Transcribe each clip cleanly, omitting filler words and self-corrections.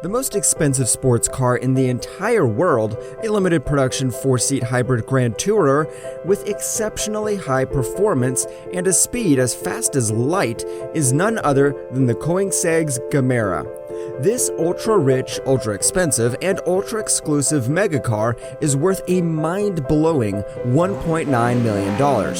The most expensive sports car in the entire world, a limited production 4-seat hybrid Grand Tourer with exceptionally high performance and a speed as fast as light, is none other than the Koenigsegg's Gemera. This ultra-rich, ultra-expensive, and ultra-exclusive megacar is worth a mind-blowing $1.9 million.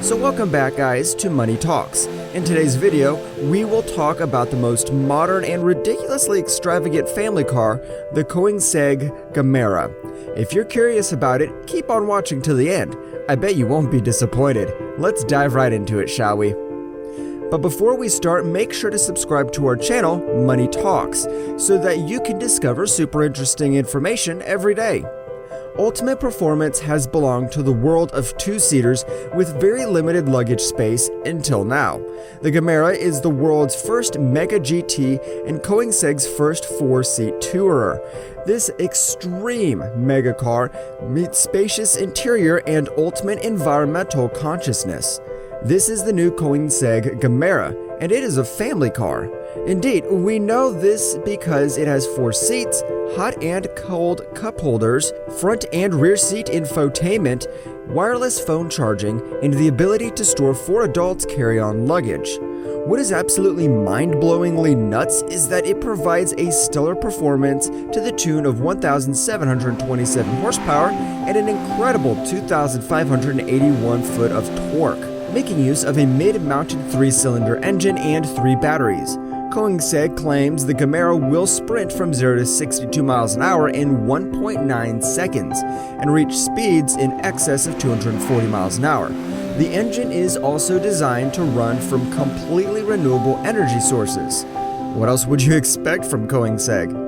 So welcome back, guys, to Money Talks. In today's video, we will talk about the most modern and ridiculously extravagant family car, the Koenigsegg Gemera. If you're curious about it, keep on watching till the end. I bet you won't be disappointed. Let's dive right into it, shall we? But before we start, make sure to subscribe to our channel, Money Talks, so that you can discover super interesting information every day. Ultimate performance has belonged to the world of two-seaters with very limited luggage space until now. The Gemera is the world's first Mega GT and Koenigsegg's first 4-seat tourer. This extreme megacar meets spacious interior and ultimate environmental consciousness. This is the new Koenigsegg Gemera, and it is a family car. Indeed, we know this because it has 4 seats, hot and cold cup holders, front and rear seat infotainment, wireless phone charging, and the ability to store 4 adults' carry-on luggage. What is absolutely mind-blowingly nuts is that it provides a stellar performance to the tune of 1,727 horsepower and an incredible 2,581 foot of torque, making use of a mid-mounted 3-cylinder engine and 3 batteries. Koenigsegg claims the Gemera will sprint from 0 to 62 miles an hour in 1.9 seconds and reach speeds in excess of 240 miles an hour. The engine is also designed to run from completely renewable energy sources. What else would you expect from Koenigsegg?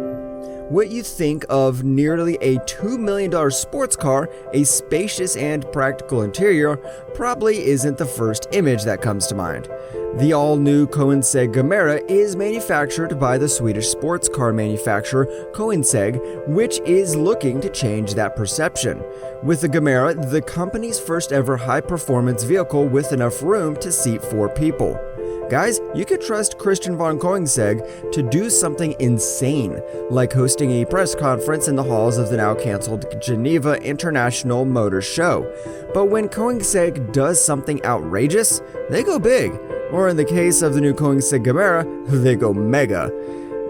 What you think of nearly a $2 million sports car, a spacious and practical interior, probably isn't the first image that comes to mind. The all-new Koenigsegg Gemera is manufactured by the Swedish sports car manufacturer Koenigsegg, which is looking to change that perception. With the Gemera, the company's first ever high-performance vehicle with enough room to seat 4 people. Guys, you could trust Christian von Koenigsegg to do something insane, like hosting a press conference in the halls of the now-canceled Geneva International Motor Show. But when Koenigsegg does something outrageous, they go big. Or in the case of the new Koenigsegg Gemera, they go mega.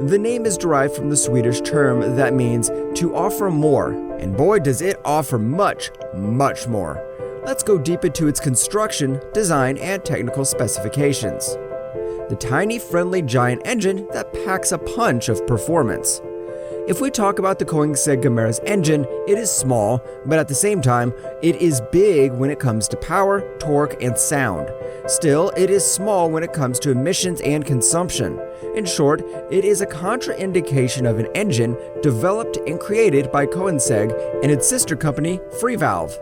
The name is derived from the Swedish term that means to offer more, and boy does it offer much, much more. Let's go deep into its construction, design, and technical specifications. The tiny, friendly giant engine that packs a punch of performance. If we talk about the Koenigsegg Gemera's engine, it is small, but at the same time, it is big when it comes to power, torque, and sound. Still, it is small when it comes to emissions and consumption. In short, it is a contraindication of an engine developed and created by Koenigsegg and its sister company, Freevalve.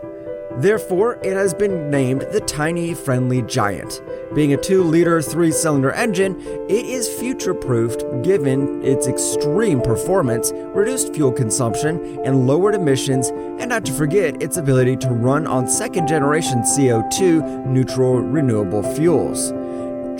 Therefore, it has been named the Tiny Friendly Giant. Being a 2-liter 3-cylinder engine, it is future-proofed given its extreme performance, reduced fuel consumption, and lowered emissions, and not to forget its ability to run on second-generation CO2 neutral renewable fuels.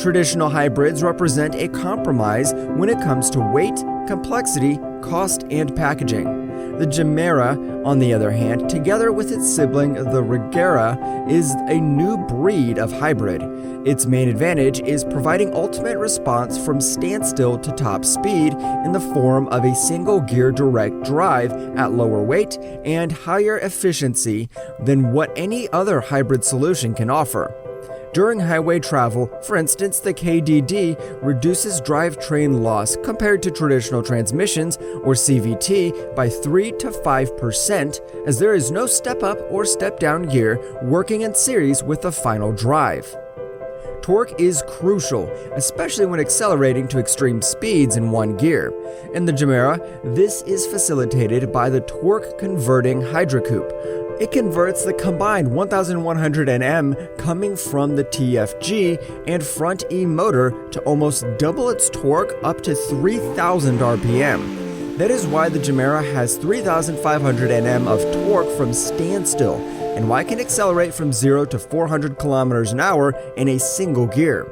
Traditional hybrids represent a compromise when it comes to weight, complexity, cost, and packaging. The Gemera, on the other hand, together with its sibling, the Regera, is a new breed of hybrid. Its main advantage is providing ultimate response from standstill to top speed in the form of a single-gear direct drive at lower weight and higher efficiency than what any other hybrid solution can offer. During highway travel, for instance, the KDD reduces drivetrain loss compared to traditional transmissions, or CVT, by 3 to 5%, as there is no step-up or step-down gear working in series with the final drive. Torque is crucial, especially when accelerating to extreme speeds in one gear. In the Gemera, this is facilitated by the torque-converting Hydrocoupe. It converts the combined 1,100 Nm coming from the TFG and front E motor to almost double its torque up to 3,000 RPM. That is why the Gemera has 3,500 Nm of torque from standstill, and why it can accelerate from 0 to 400 km an hour in a single gear.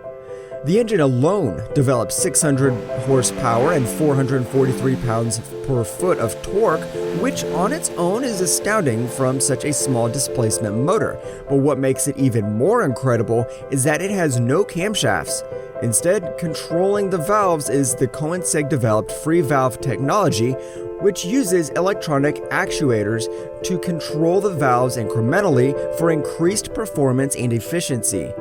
The engine alone develops 600 horsepower and 443 pounds per foot of torque, which on its own is astounding from such a small displacement motor. But what makes it even more incredible is that it has no camshafts. Instead, controlling the valves is the Koenigsegg developed free valve technology, which uses electronic actuators to control the valves incrementally for increased performance and efficiency.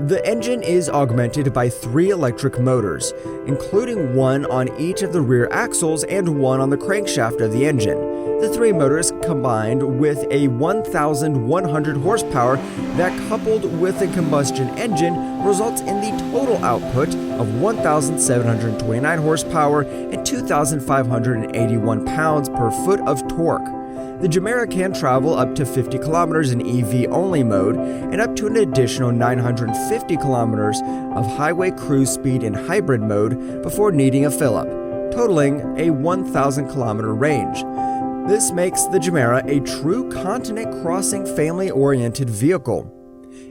The engine is augmented by 3 electric motors, including one on each of the rear axles and one on the crankshaft of the engine. The 3 motors combined with a 1,100 horsepower that, coupled with a combustion engine, results in the total output of 1,729 horsepower and 2,581 pounds per foot of torque. The Gemera can travel up to 50 kilometers in EV-only mode and up to an additional 950 kilometers of highway cruise speed in hybrid mode before needing a fill-up, totaling a 1,000 kilometer range. This makes the Gemera a true continent-crossing family-oriented vehicle.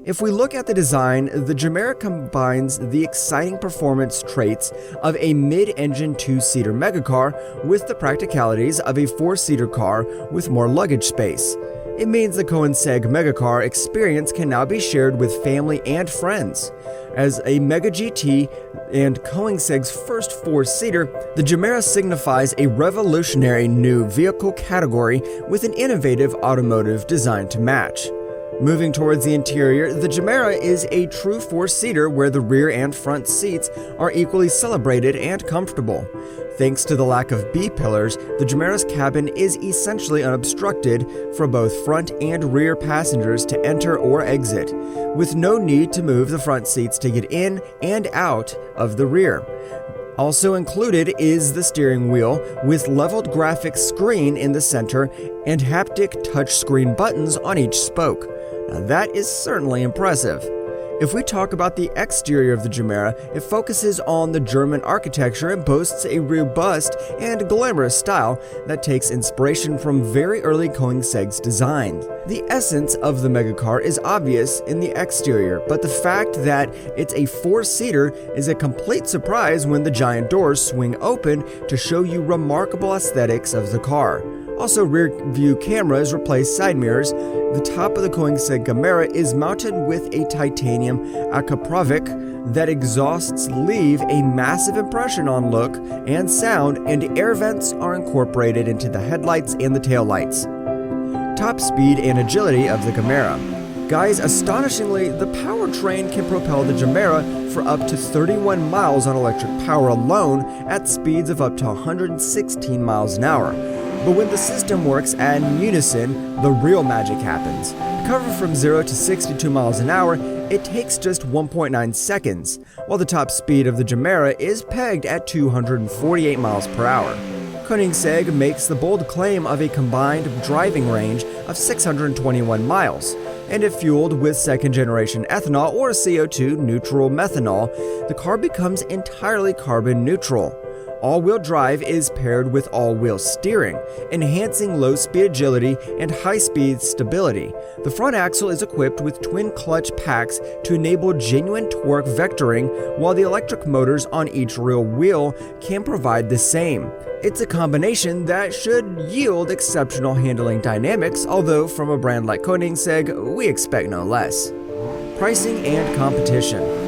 If we look at the design, the Gemera combines the exciting performance traits of a mid-engine 2-seater megacar with the practicalities of a 4-seater car with more luggage space. It means the Koenigsegg megacar experience can now be shared with family and friends. As a Mega GT and Koenigsegg's first 4-seater, the Gemera signifies a revolutionary new vehicle category with an innovative automotive design to match. Moving towards the interior, the Gemera is a true 4-seater where the rear and front seats are equally celebrated and comfortable. Thanks to the lack of B-pillars, the Gemera's cabin is essentially unobstructed for both front and rear passengers to enter or exit, with no need to move the front seats to get in and out of the rear. Also included is the steering wheel with leveled graphics screen in the center and haptic touchscreen buttons on each spoke. Now that is certainly impressive. If we talk about the exterior of the Gemera, it focuses on the German architecture and boasts a robust and glamorous style that takes inspiration from very early Koenigsegg's designs. The essence of the megacar is obvious in the exterior, but the fact that it's a 4-seater is a complete surprise when the giant doors swing open to show you remarkable aesthetics of the car. Also, rear view cameras replace side mirrors. The top of the Koenigsegg Gemera is mounted with a titanium Akapravik that exhausts leave a massive impression on look and sound, and air vents are incorporated into the headlights and the taillights. Top speed and agility of the Gemera. Guys, astonishingly, the powertrain can propel the Gemera for up to 31 miles on electric power alone at speeds of up to 116 miles an hour. But when the system works in unison, the real magic happens. To cover from 0 to 62 miles an hour, it takes just 1.9 seconds, while the top speed of the Gemera is pegged at 248 miles per hour. Koenigsegg makes the bold claim of a combined driving range of 621 miles, and if fueled with second-generation ethanol or CO2 neutral methanol, the car becomes entirely carbon neutral. All-wheel drive is paired with all-wheel steering, enhancing low-speed agility and high-speed stability. The front axle is equipped with twin-clutch packs to enable genuine torque vectoring, while the electric motors on each rear wheel can provide the same. It's a combination that should yield exceptional handling dynamics, although from a brand like Koenigsegg, we expect no less. Pricing and competition.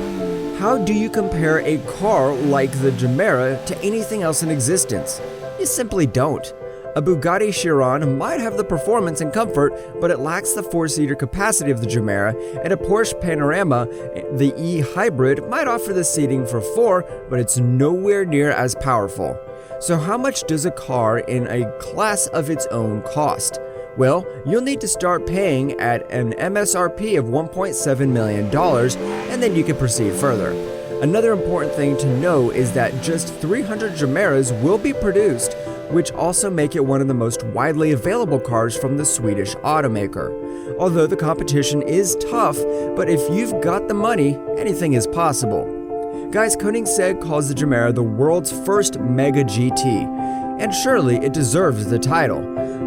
How do you compare a car like the Gemera to anything else in existence? You simply don't. A Bugatti Chiron might have the performance and comfort, but it lacks the 4-seater capacity of the Gemera, and a Porsche Panorama, the e-hybrid, might offer the seating for 4, but it's nowhere near as powerful. So how much does a car in a class of its own cost? Well, you'll need to start paying at an MSRP of $1.7 million, and then you can proceed further. Another important thing to know is that just 300 Gemeras will be produced, which also make it one of the most widely available cars from the Swedish automaker. Although the competition is tough, but if you've got the money, anything is possible. Guys, Koenigsegg calls the Gemera the world's first Mega GT, and surely it deserves the title.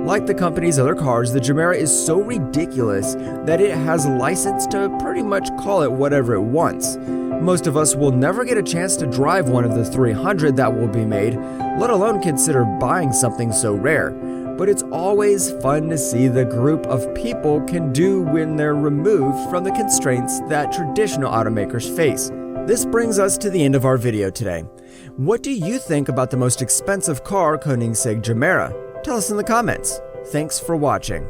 Like the company's other cars, the Gemera is so ridiculous that it has a license to pretty much call it whatever it wants. Most of us will never get a chance to drive one of the 300 that will be made, let alone consider buying something so rare. But it's always fun to see the group of people can do when they're removed from the constraints that traditional automakers face. This brings us to the end of our video today. What do you think about the most expensive car, Koenigsegg Gemera? Tell us in the comments. Thanks for watching.